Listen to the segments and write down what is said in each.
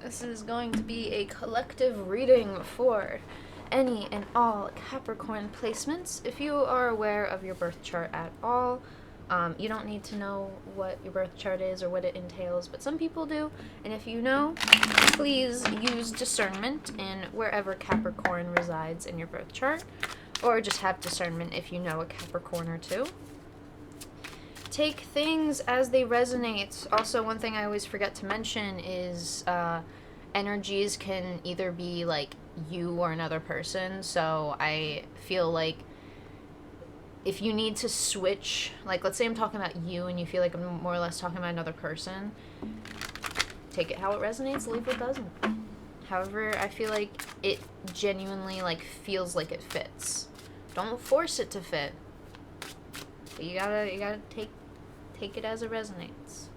This is going to be a collective reading for any and all Capricorn placements. If you are aware of your birth chart at all, you don't need to know what your birth chart is or what it entails, but some people do. And if you know, please use discernment in wherever Capricorn resides in your birth chart, or just have discernment if you know a Capricorn or two. Take things as they resonate. Also, one thing I always forget to mention is energies can either be like you or another person. So I feel like if you need to switch, like let's say I'm talking about you and you feel like I'm more or less talking about another person, take it how it resonates, leave what doesn't. However, I feel like it genuinely like feels like it fits. Don't force it to fit. But you gotta take it as it resonates.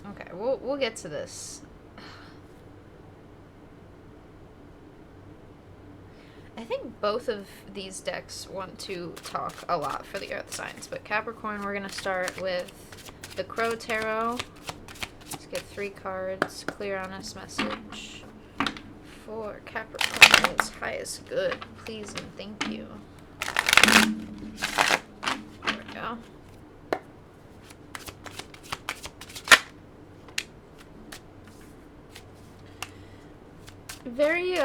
Okay, we'll get to this. I think both of these decks want to talk a lot for the Earth signs, but Capricorn, we're gonna start with the Crow Tarot. Let's get 3 cards. Clear honest message for Capricorn's highest good, please and thank you. There we go. Very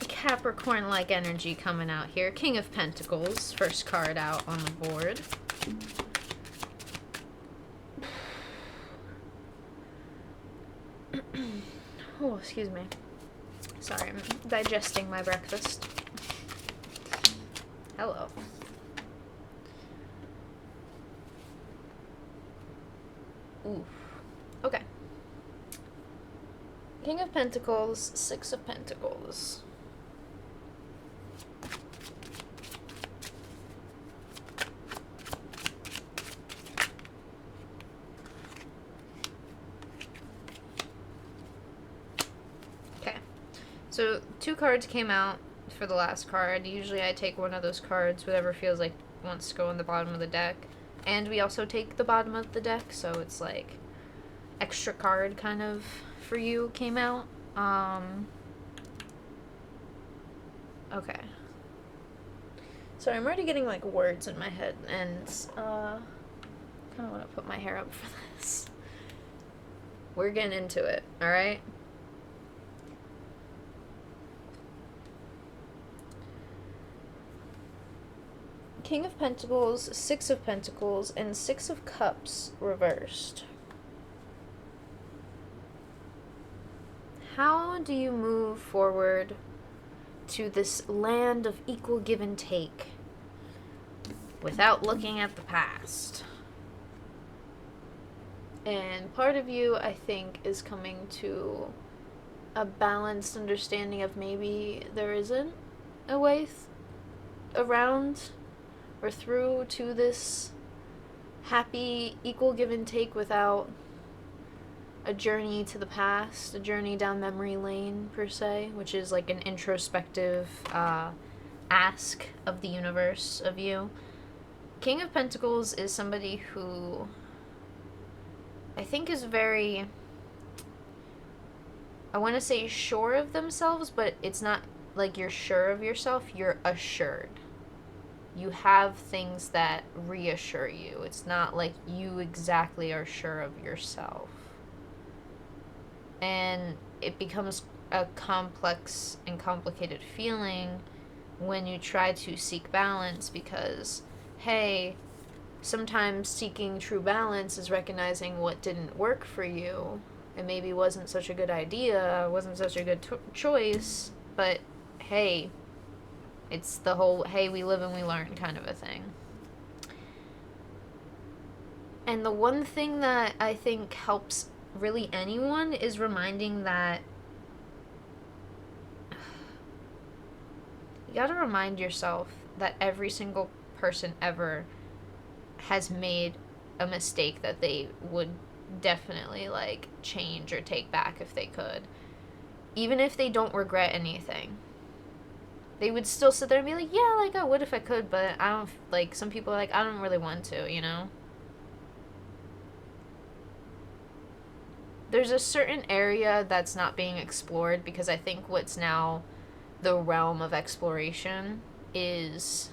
Capricorn-like energy coming out here. King of Pentacles, first card out on the board. Oh, excuse me. Sorry, I'm digesting my breakfast. Hello. Ooh. Okay. King of Pentacles, 6 of Pentacles. Okay. So 2 cards came out for the last card. Usually I take one of those cards, whatever feels like wants to go on the bottom of the deck. And we also take the bottom of the deck, so it's like extra card kind of for you came out. Okay. Sorry, I'm already getting like words in my head, and kind of want to put my hair up for this. We're getting into it, alright? King of Pentacles, 6 of Pentacles, and 6 of Cups reversed. How do you move forward to this land of equal give and take without looking at the past? And part of you, I think, is coming to a balanced understanding of maybe there isn't a way around or through to this happy equal give and take without a journey to the past, a journey down memory lane, per se, which is like an introspective ask of the universe of you. King of Pentacles is somebody who I think is very, I want to say sure of themselves, but it's not like you're sure of yourself, you're assured. You have things that reassure you. It's not like you exactly are sure of yourself. And it becomes a complex and complicated feeling when you try to seek balance because, hey, sometimes seeking true balance is recognizing what didn't work for you. It maybe wasn't such a good idea, wasn't such a good choice, but hey, it's the whole, hey, we live and we learn kind of a thing. And the one thing that I think helps really anyone is reminding that you gotta remind yourself that every single person ever has made a mistake that they would definitely like change or take back if they could. Even if they don't regret anything, they would still sit there and be like, yeah, like, I would if I could, but I don't, like, some people are like, I don't really want to, you know? There's a certain area that's not being explored because I think what's now the realm of exploration is,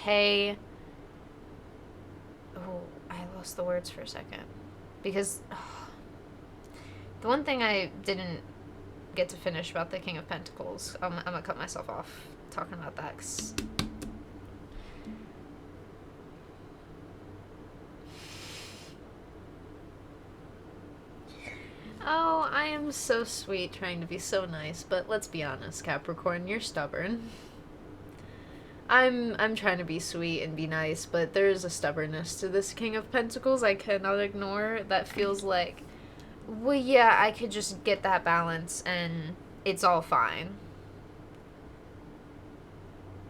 hey, oh, I lost the words for a second. Because the one thing I didn't get to finish about the King of Pentacles, I'm gonna cut myself off talking about that. 'Cause oh, I am so sweet trying to be so nice, but let's be honest, Capricorn, you're stubborn. I'm trying to be sweet and be nice, but there's a stubbornness to this King of Pentacles I cannot ignore that feels like, well, yeah, I could just get that balance and it's all fine.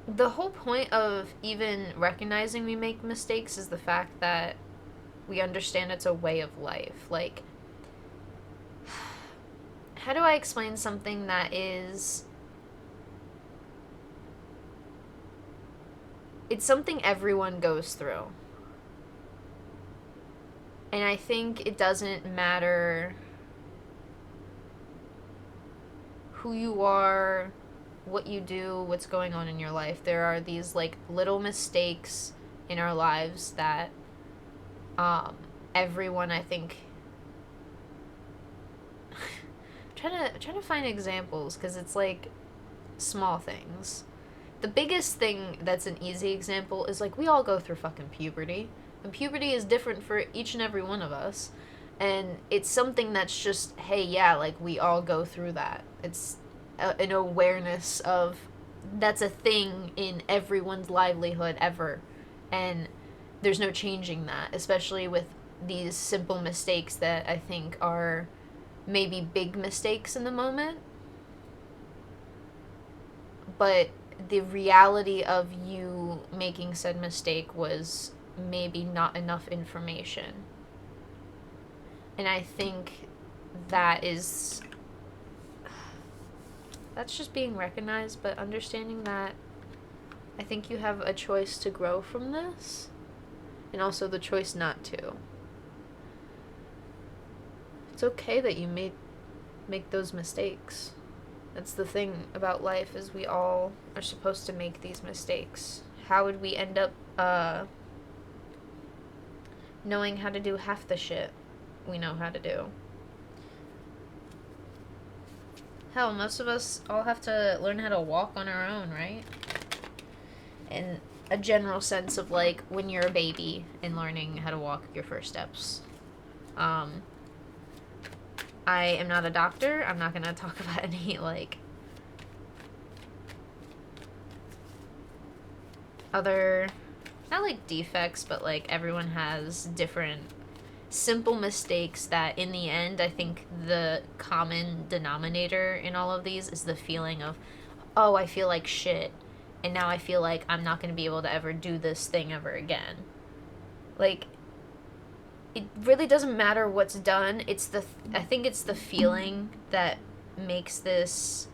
The whole point of even recognizing we make mistakes is the fact that we understand it's a way of life. Like, how do I explain something that is... It's something everyone goes through. And I think it doesn't matter who you are, what you do, what's going on in your life. There are these, like, little mistakes in our lives that everyone, I think... trying to find examples, because it's, like, small things. The biggest thing that's an easy example is, like, we all go through fucking puberty. And puberty is different for each and every one of us. And it's something that's just, hey, yeah, like, we all go through that. It's an awareness of that's a thing in everyone's livelihood ever. And there's no changing that, especially with these simple mistakes that I think are maybe big mistakes in the moment. But the reality of you making said mistake was maybe not enough information. And I think that's just being recognized, but understanding that I think you have a choice to grow from this, and also the choice not to. It's okay that you make those mistakes. That's the thing about life, is we all are supposed to make these mistakes. How would we end up knowing how to do half the shit we know how to do? Hell, most of us all have to learn how to walk on our own, right? In a general sense of, like, when you're a baby and learning how to walk your first steps. I am not a doctor. I'm not going to talk about any, like, other, not like defects, but, like, everyone has different simple mistakes that in the end, I think the common denominator in all of these is the feeling of, oh, I feel like shit, and now I feel like I'm not going to be able to ever do this thing ever again. Like, it really doesn't matter what's done. I think it's the feeling that makes this...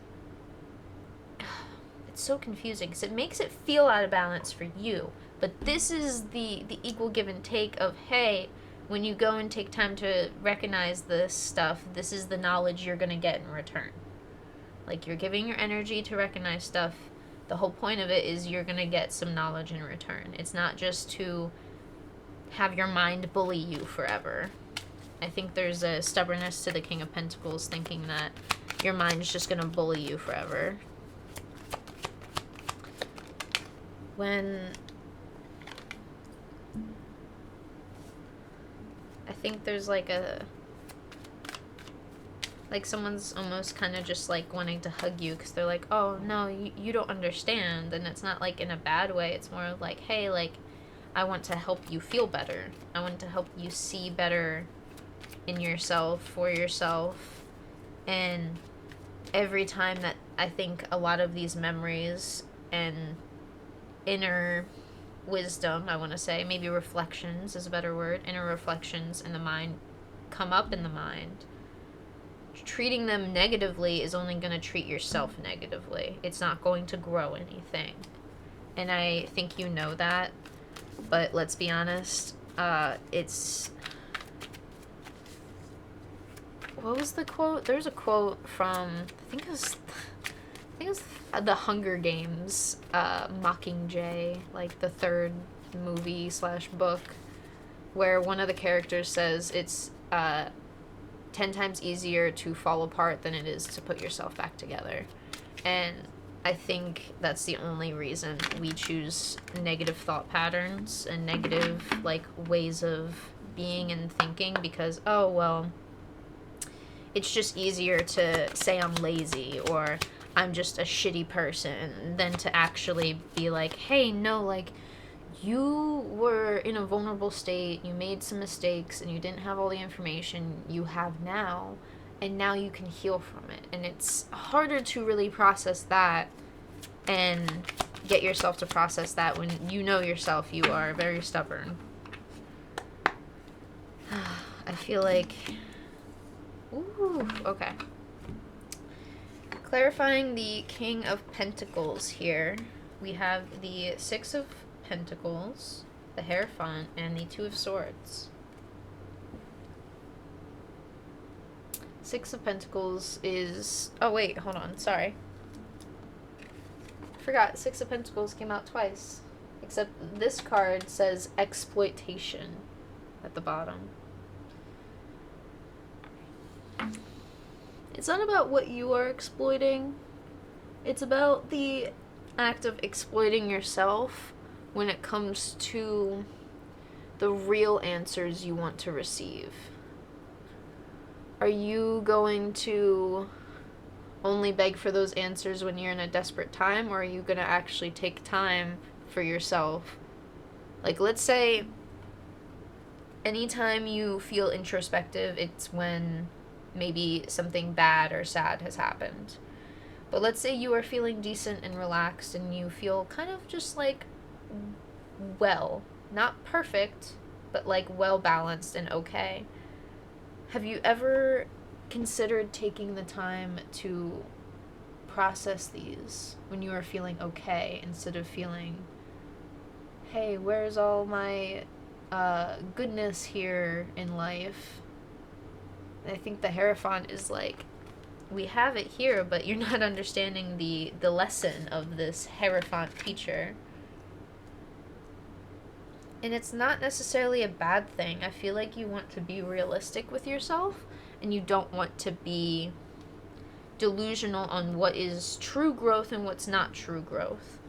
It's so confusing, because it makes it feel out of balance for you. But this is the equal give and take of, hey, when you go and take time to recognize this stuff, this is the knowledge you're going to get in return. Like, you're giving your energy to recognize stuff. The whole point of it is you're going to get some knowledge in return. It's not just to have your mind bully you forever. I think there's a stubbornness to the King of Pentacles, thinking that your mind's just going to bully you forever. When I think there's like someone's almost kind of just like wanting to hug you because they're like, oh no, you don't understand. And it's not like in a bad way. It's more like, hey, like, I want to help you feel better. I want to help you see better in yourself, for yourself. And every time that I think a lot of these memories and inner wisdom, I want to say, maybe reflections is a better word, inner reflections in the mind come up in the mind, treating them negatively is only going to treat yourself negatively. It's not going to grow anything. And I think you know that. But let's be honest. It's... What was the quote? There's a quote from... I think it was the Hunger Games, Mockingjay, like the third movie / book, where one of the characters says it's 10 times easier to fall apart than it is to put yourself back together. And I think that's the only reason we choose negative thought patterns and negative, like, ways of being and thinking, because, oh, well, it's just easier to say I'm lazy or I'm just a shitty person than to actually be like, hey, no, like, you were in a vulnerable state, you made some mistakes, and you didn't have all the information you have now, and now you can heal from it. And it's harder to really process that and get yourself to process that when you know yourself you are very stubborn. I feel like... Ooh, okay. Clarifying the King of Pentacles here. We have the Six of Pentacles, the Hierophant, and the Two of Swords. Six of Pentacles is... Oh, wait, hold on. Sorry. Forgot. Six of Pentacles came out twice. Except this card says exploitation at the bottom. It's not about what you are exploiting. It's about the act of exploiting yourself when it comes to the real answers you want to receive. Are you going to only beg for those answers when you're in a desperate time, or are you going to actually take time for yourself? Like, let's say anytime you feel introspective, it's when maybe something bad or sad has happened. But let's say you are feeling decent and relaxed and you feel kind of just like well, not perfect, but like well balanced and okay. Have you ever considered taking the time to process these when you are feeling okay, instead of feeling, hey, where's all my goodness here in life? I think the Hierophant is like, we have it here, but you're not understanding the lesson of this Hierophant teacher. And it's not necessarily a bad thing. I feel like you want to be realistic with yourself, and you don't want to be delusional on what is true growth and what's not true growth.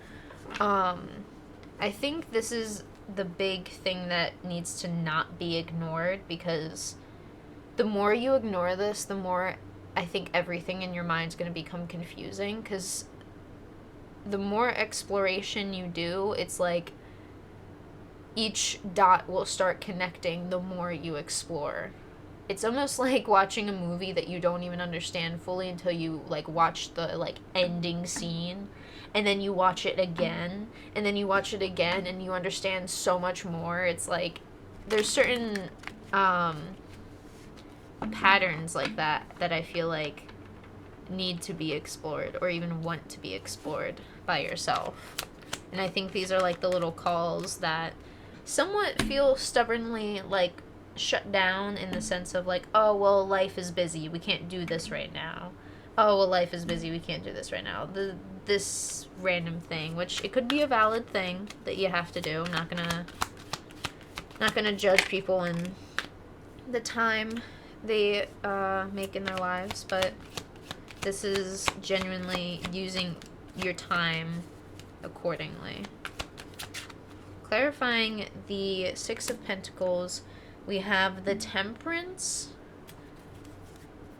I think this is the big thing that needs to not be ignored, because the more you ignore this, the more I think everything in your mind's going to become confusing, because the more exploration you do, it's like each dot will start connecting the more you explore. It's almost like watching a movie that you don't even understand fully until you like watch the like ending scene, and then you watch it again, and then you watch it again, and you understand so much more. It's like there's certain patterns like that I feel like need to be explored, or even want to be explored by yourself. And I think these are like the little calls that somewhat feel stubbornly like shut down, in the sense of like, oh, well, life is busy, we can't do this right now. Oh, well, life is busy, we can't do this right now. This random thing, which it could be a valid thing that you have to do. I'm not gonna judge people and the time they make in their lives, but this is genuinely using your time accordingly. Clarifying the Six of Pentacles, we have the Temperance,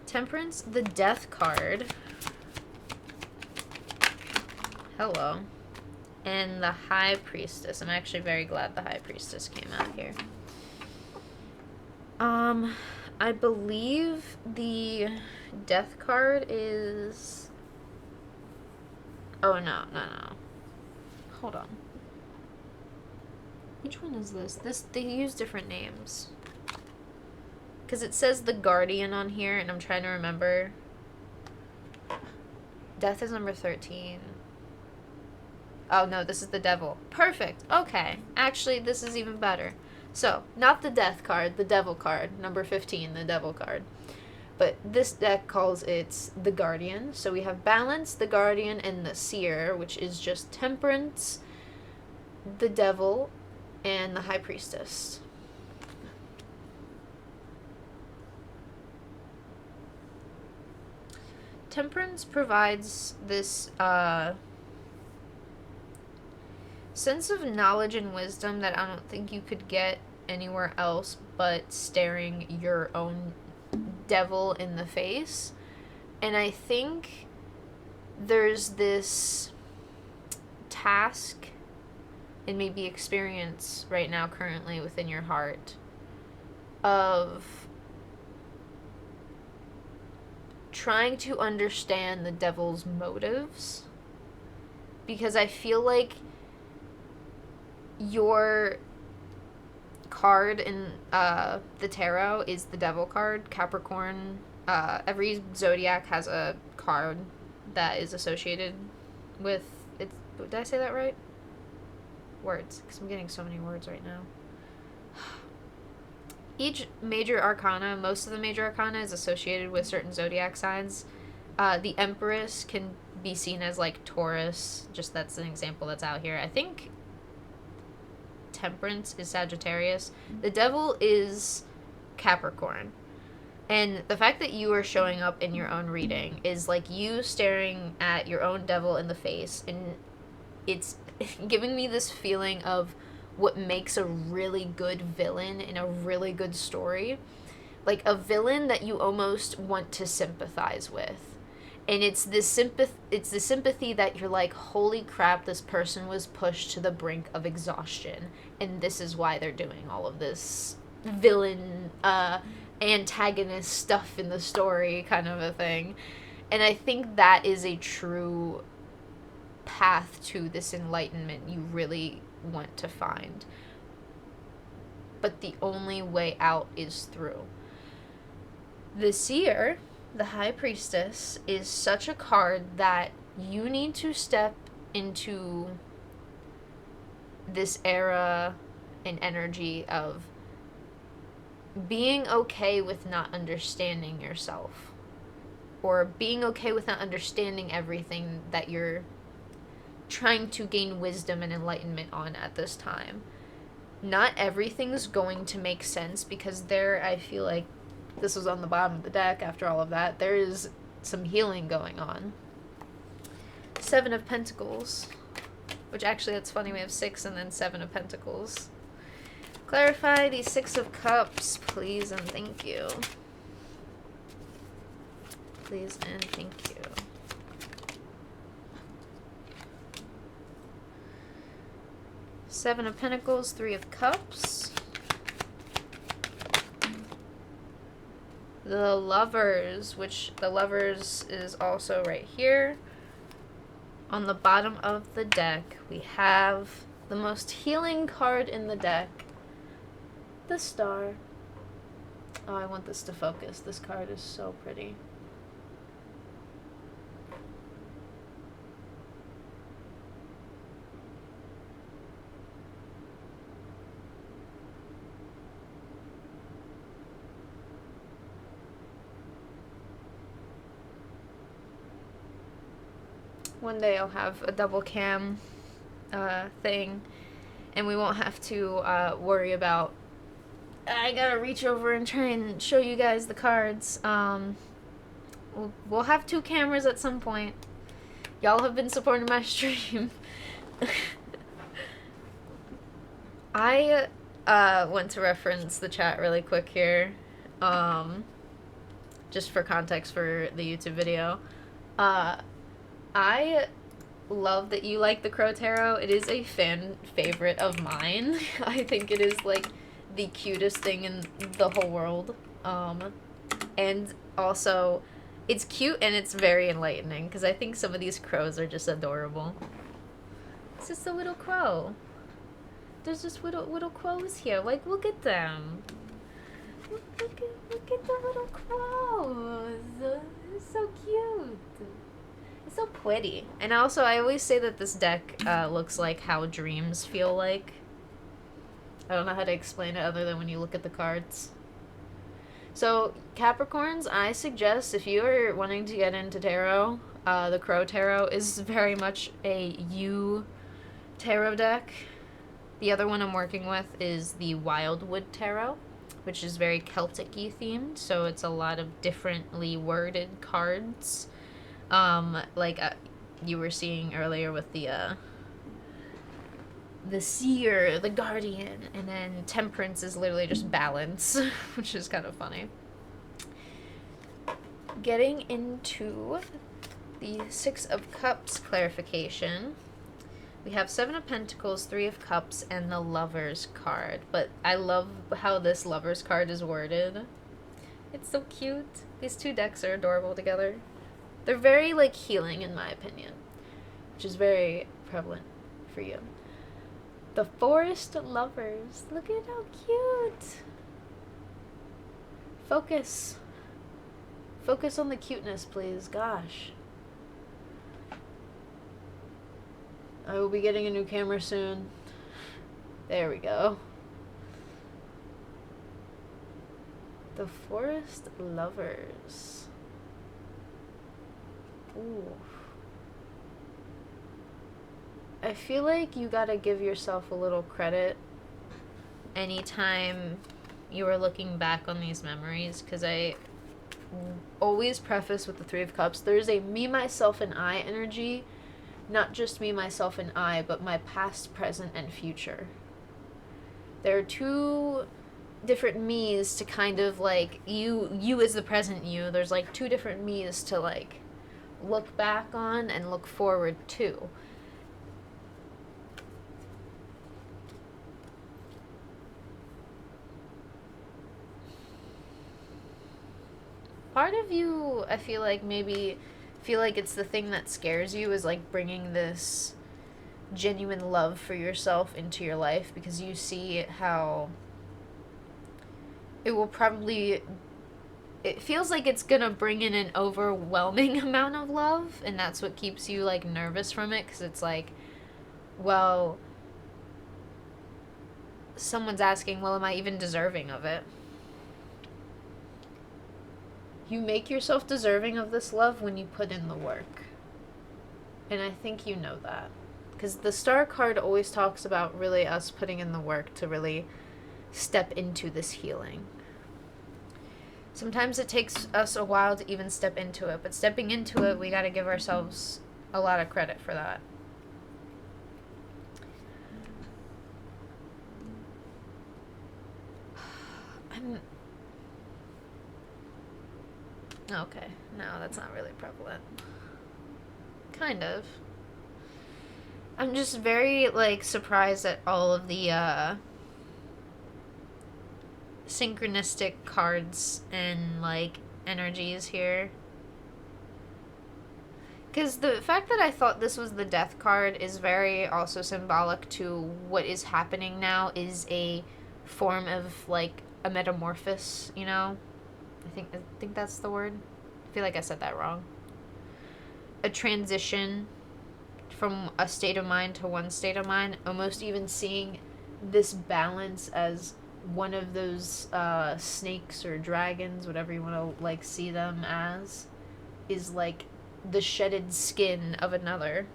the Death card, hello, and the High Priestess. I'm actually very glad the High Priestess came out here. I believe the Death card is... Oh, no. Hold on. Which one is this? They use different names. Because it says the Guardian on here, and I'm trying to remember. Death is number 13. Oh, no, this is the Devil. Perfect. Okay. Actually, this is even better. So, not the Death card, the Devil card. Number 15, the Devil card. But this deck calls it the Guardian. So we have Balance, the Guardian, and the Seer, which is just Temperance, the Devil, and the High Priestess. Temperance provides this sense of knowledge and wisdom that I don't think you could get anywhere else but staring your own devil in the face. And I think there's this task and maybe experience right now currently within your heart of trying to understand the devil's motives, because I feel like your card in the tarot is the Devil card, Capricorn. Every zodiac has a card that is associated with it. Did I say that right? Words, because I'm getting so many words right now. Each major arcana, most of the major arcana is associated with certain zodiac signs. The Empress can be seen as like Taurus, just that's an example that's out here. I think Temperance is Sagittarius. The Devil is Capricorn. And the fact that you are showing up in your own reading is like you staring at your own devil in the face, and it's giving me this feeling of what makes a really good villain in a really good story. Like a villain that you almost want to sympathize with. And it's the sympathy that you're like, holy crap, this person was pushed to the brink of exhaustion, and this is why they're doing all of this villain antagonist stuff in the story, kind of a thing. And I think that is a true path to this enlightenment you really want to find. But the only way out is through. The Seer, the High Priestess, is such a card that you need to step into this era and energy of being okay with not understanding yourself, or being okay with not understanding everything that you're trying to gain wisdom and enlightenment on at this time. Not everything's going to make sense, because I feel like this was on the bottom of the deck after all of that. There is some healing going on. 7 of Pentacles. Which actually, that's funny, we have 6 and then 7 of Pentacles. Clarify the 6 of Cups, please and thank you. Please and thank you. Seven of Pentacles, 3 of Cups. The Lovers, which the Lovers is also right here. On the bottom of the deck, we have the most healing card in the deck, the Star. Oh, I want this to focus. This card is so pretty. One day I'll have a double cam thing, and we won't have to worry about, I gotta reach over and try and show you guys the cards. We'll have 2 cameras at some point. Y'all have been supporting my stream. I want to reference the chat really quick here, just for context for the YouTube video. I love that you like the Crow Tarot. It is a fan favorite of mine. I think it is like the cutest thing in the whole world. And also, it's cute and it's very enlightening, because I think some of these crows are just adorable. It's just a little crow. There's just little crows here. Like, look at them. Look at the little crows. It's so cute. It's so pretty. And also, I always say that this deck looks like how dreams feel like. I don't know how to explain it other than when you look at the cards. So, Capricorns, I suggest if you are wanting to get into tarot, the Crow Tarot is very much a you tarot deck. The other one I'm working with is the Wildwood Tarot, which is very Celtic-y themed, so it's a lot of differently worded cards. Like you were seeing earlier with the seer, the guardian, and then temperance is literally just balance, which is kind of funny. Getting into the Six of Cups clarification, we have Seven of Pentacles, Three of Cups, and the Lover's card. But I love how this Lover's card is worded. It's so cute. These two decks are adorable together. They're very, like, healing, in my opinion, which is very prevalent for you. The Forest Lovers. Look at how cute. Focus. Focus on the cuteness, please. Gosh. I will be getting a new camera soon. There we go. The Forest Lovers. Ooh. I feel like you gotta give yourself a little credit anytime you are looking back on these memories, because I always preface with the Three of Cups. There's a me, myself, and I energy. Not just me, myself, and I, but my past, present, and future. There are two different me's to kind of, like, you as the present you. There's, like, two different me's to, like, look back on and look forward to. Part of you, I feel like, maybe feel like it's the thing that scares you is, like, bringing this genuine love for yourself into your life, because you see how it will probably, it feels like it's gonna bring in an overwhelming amount of love, and that's what keeps you, like, nervous from it, because it's like, well, someone's asking, well, am I even deserving of it? You make yourself deserving of this love when you put in the work. And I think you know that. Because the Star card always talks about really us putting in the work to really step into this healing. Sometimes it takes us a while to even step into it, but stepping into it, we gotta give ourselves a lot of credit for that. Okay, no, that's not really prevalent. Kind of. I'm just very, like, surprised at all of the, synchronistic cards and, like, energies here. Because the fact that I thought this was the Death card is very also symbolic to what is happening now is a form of, like, a metamorphosis, you know? I think that's the word. I feel like I said that wrong. A transition from a state of mind to one state of mind. Almost even seeing this balance as one of those snakes or dragons, whatever you want to, like, see them as, is like the shedded skin of another.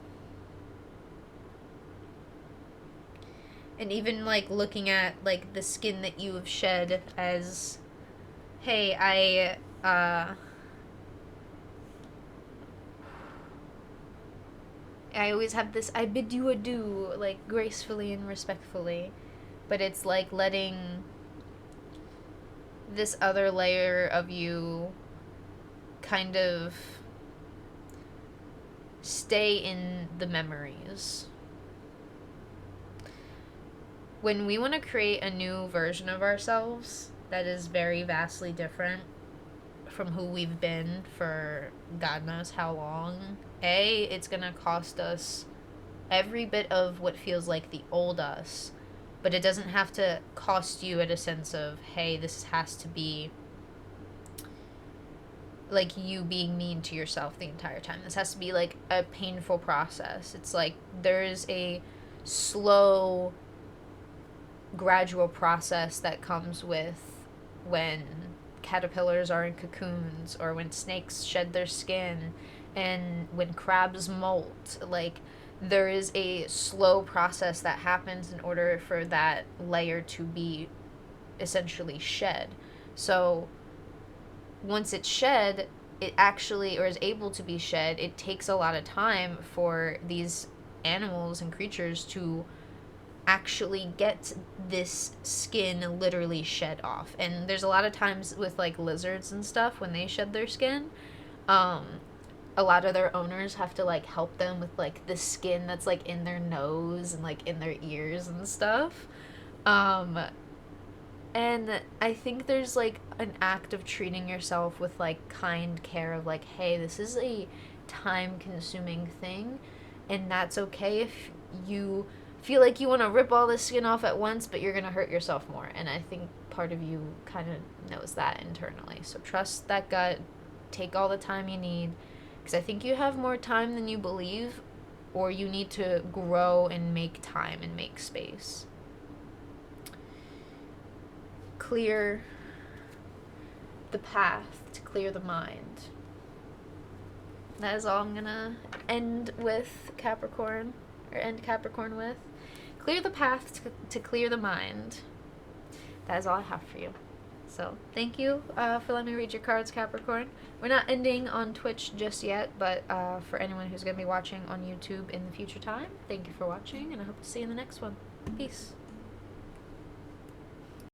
And even, like, looking at, like, the skin that you have shed as, hey, I always have this, I bid you adieu, like, gracefully and respectfully. But it's like letting this other layer of you kind of stay in the memories. When we want to create a new version of ourselves that is very vastly different from who we've been for God knows how long, it's gonna cost us every bit of what feels like the old us, but it doesn't have to cost you at a sense of, hey, this has to be like you being mean to yourself the entire time. This has to be like a painful process. It's like there's a slow, gradual process that comes with when caterpillars are in cocoons, or when snakes shed their skin, and when crabs molt. Like, there is a slow process that happens in order for that layer to be essentially shed. So once it's shed, it actually, or is able to be shed, it takes a lot of time for these animals and creatures to actually get this skin literally shed off. And there's a lot of times with like lizards and stuff, when they shed their skin, a lot of their owners have to like help them with like the skin that's like in their nose and like in their ears and stuff. And I think there's like an act of treating yourself with like kind care of like, hey, this is a time consuming thing, and that's okay if you feel like you want to rip all the skin off at once, but you're going to hurt yourself more. And I think part of you kind of knows that internally. So trust that gut, take all the time you need, because I think you have more time than you believe, or you need to grow and make time and make space. Clear the path to clear the mind. That is all I'm gonna end with Capricorn, or end Capricorn with. Clear the path to clear the mind. That is all I have for you. So thank you for letting me read your cards, Capricorn. We're not ending on Twitch just yet, but for anyone who's going to be watching on YouTube in the future time, thank you for watching, and I hope to see you in the next one. Peace.